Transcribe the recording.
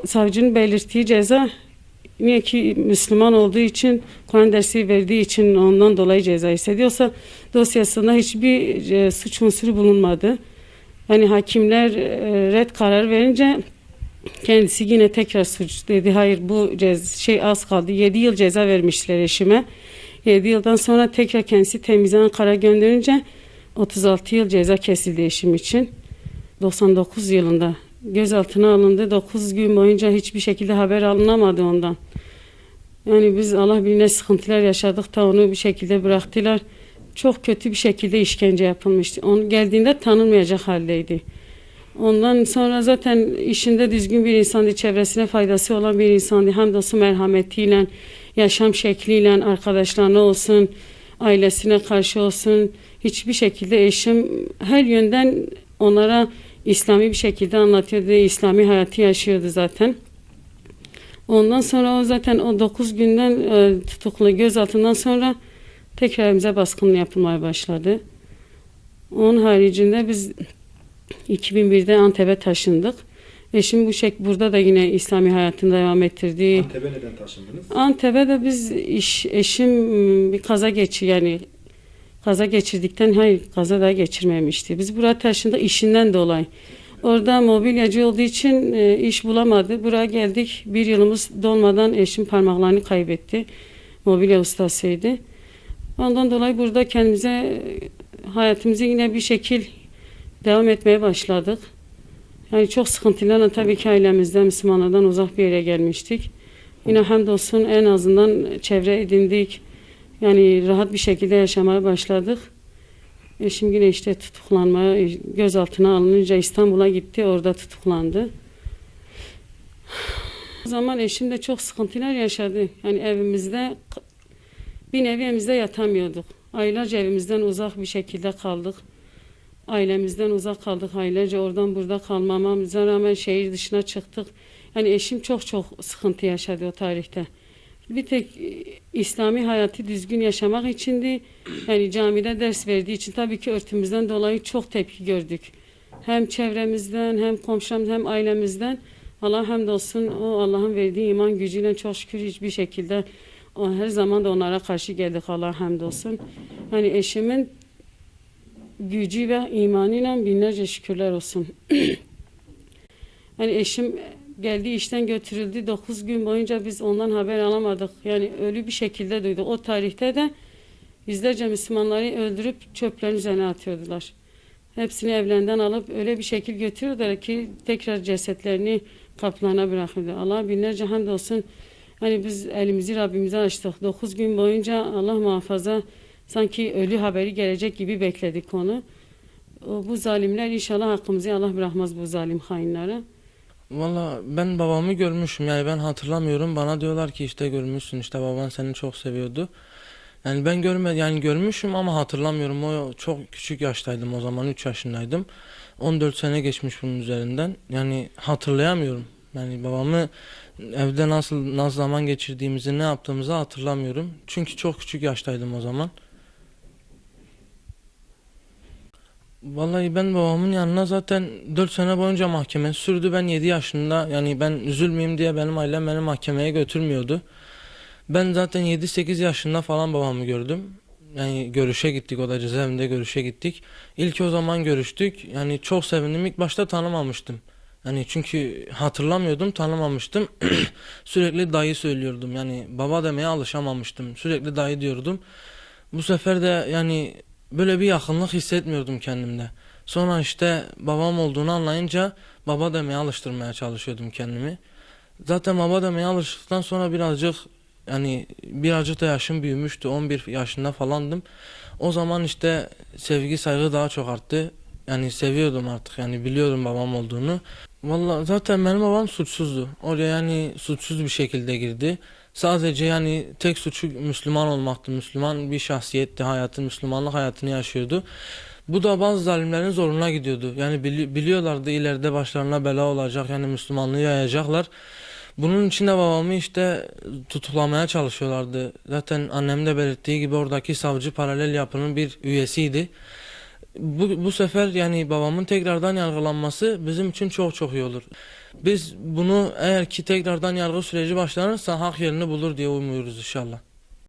savcının belirttiği ceza niye ki Müslüman olduğu için, Kur'an dersi verdiği için ondan dolayı ceza hissediyorsa dosyasında hiçbir suç unsuru bulunmadı. Yani hakimler red karar verince kendisi yine tekrar suç dedi. Hayır, bu az kaldı. 7 yıl ceza vermişler eşime. 7 yıldan sonra tekrar kendisi temizlenen karar gönderince 36 yıl ceza kesildi eşim için. 99 yılında gözaltına alındı. 9 gün boyunca hiçbir şekilde haber alınamadı ondan. Yani biz Allah bilir ne sıkıntılar yaşadık da onu bir şekilde bıraktılar. Çok kötü bir şekilde işkence yapılmıştı. Onu geldiğinde tanınmayacak haldeydi. Ondan sonra zaten işinde düzgün bir insandı, çevresine faydası olan bir insandı. Hamdolsun merhametiyle, yaşam şekliyle, arkadaşlarına olsun, ailesine karşı olsun. Hiçbir şekilde eşim her yönden onlara İslami bir şekilde anlatıyordu. İslami hayatı yaşıyordu zaten. Ondan sonra o zaten o 9 günden tutuklu gözaltından sonra tekrar evimize baskın yapılmaya başladı. Onun haricinde biz 2001'de Antep'e taşındık. Eşim burada da yine İslami hayatını devam ettirdi. Antep'e neden taşındınız? Antep'e de eşim bir kaza geçirdikten, hayır, kaza da geçirmemişti. Biz buraya taşındık işinden dolayı. Orada mobilyacı olduğu için iş bulamadı. Buraya geldik. 1 yılımız dolmadan eşim parmaklarını kaybetti. Mobilya ustasıydı. Ondan dolayı burada kendimize hayatımızı yine bir şekil devam etmeye başladık. Yani çok sıkıntılarla tabii ki ailemizden, Müslümanlardan uzak bir yere gelmiştik. Yine hamdolsun en azından çevre edindik. Yani rahat bir şekilde yaşamaya başladık. Eşim yine işte tutuklanmaya, gözaltına alınınca İstanbul'a gitti, orada tutuklandı. O zaman eşim de çok sıkıntılar yaşadı. Yani bir nevi evimizde yatamıyorduk. Aylarca evimizden uzak bir şekilde kaldık. Ailemizden uzak kaldık aylarca, oradan burada kalmamamıza rağmen şehir dışına çıktık. Yani eşim çok sıkıntı yaşadı o tarihte. Bir tek İslami hayatı düzgün yaşamak içindi. Yani camide ders verdiği için tabii ki örtümüzden dolayı çok tepki gördük. Hem çevremizden, hem komşumuzdan, hem ailemizden. Allah hamdolsun, o Allah'ın verdiği iman gücüyle çok şükür hiçbir şekilde her zaman da onlara karşı geldik, Allah hamdolsun. Yani eşimin gücü ve imanıyla binlerce şükürler olsun. Yani eşim geldi, işten götürüldü. 9 gün boyunca biz ondan haber alamadık. Yani ölü bir şekilde duyduk. O tarihte de yüzlerce Müslümanları öldürüp çöplerin üzerine atıyordular. Hepsini evlerinden alıp öyle bir şekil götürüyorlar ki tekrar cesetlerini kapılarına bırakıyordu. Allah binlerce hamdolsun. Hani biz elimizi Rabbimize açtık. 9 gün boyunca Allah muhafaza sanki ölü haberi gelecek gibi bekledik onu. Bu zalimler inşallah hakkımızı Allah bırakmaz, bu zalim hainlere. Valla ben babamı görmüşüm, yani ben hatırlamıyorum. Bana diyorlar ki işte görmüşsün, işte baban seni çok seviyordu. Yani ben görmedim, yani görmüşüm ama hatırlamıyorum. O çok küçük yaştaydım, o zaman 3 yaşındaydım. 14 sene geçmiş bunun üzerinden. Yani hatırlayamıyorum. Yani babamı evde nasıl zaman geçirdiğimizi, ne yaptığımızı hatırlamıyorum. Çünkü çok küçük yaştaydım o zaman. Vallahi ben babamın yanına zaten 4 sene boyunca mahkeme sürdü. Ben 7 yaşında, yani ben üzülmeyeyim diye benim ailem beni mahkemeye götürmüyordu. Ben zaten 7-8 yaşında falan babamı gördüm. Yani görüşe gittik, o da cezaevinde görüşe gittik. İlk o zaman görüştük. Yani çok sevindim. İlk başta tanımamıştım. Yani çünkü hatırlamıyordum, tanımamıştım. Sürekli dayı söylüyordum. Yani baba demeye alışamamıştım. Sürekli dayı diyordum. Bu sefer de yani böyle bir yakınlık hissetmiyordum kendimde. Sonra işte babam olduğunu anlayınca baba demeye alıştırmaya çalışıyordum kendimi. Zaten baba demeye alıştıktan sonra birazcık da yaşım büyümüştü. 11 yaşında falandım. O zaman işte sevgi, saygı daha çok arttı. Yani seviyordum artık, yani biliyordum babam olduğunu. Vallahi zaten benim babam suçsuzdu. Oraya yani suçsuz bir şekilde girdi. Sadece yani tek suçu Müslüman olmaktı. Müslüman bir şahsiyetti. Müslümanlık hayatını yaşıyordu. Bu da bazı zalimlerin zoruna gidiyordu. Yani biliyorlardı ileride başlarına bela olacak. Yani Müslümanlığı yayacaklar. Bunun için de babamı işte tutuklamaya çalışıyorlardı. Zaten annem de belirttiği gibi oradaki savcı paralel yapının bir üyesiydi. Bu sefer yani babamın tekrardan yargılanması bizim için çok çok iyi olur. Biz bunu eğer ki tekrardan yargı süreci başlanırsa hak yerini bulur diye umuyoruz inşallah.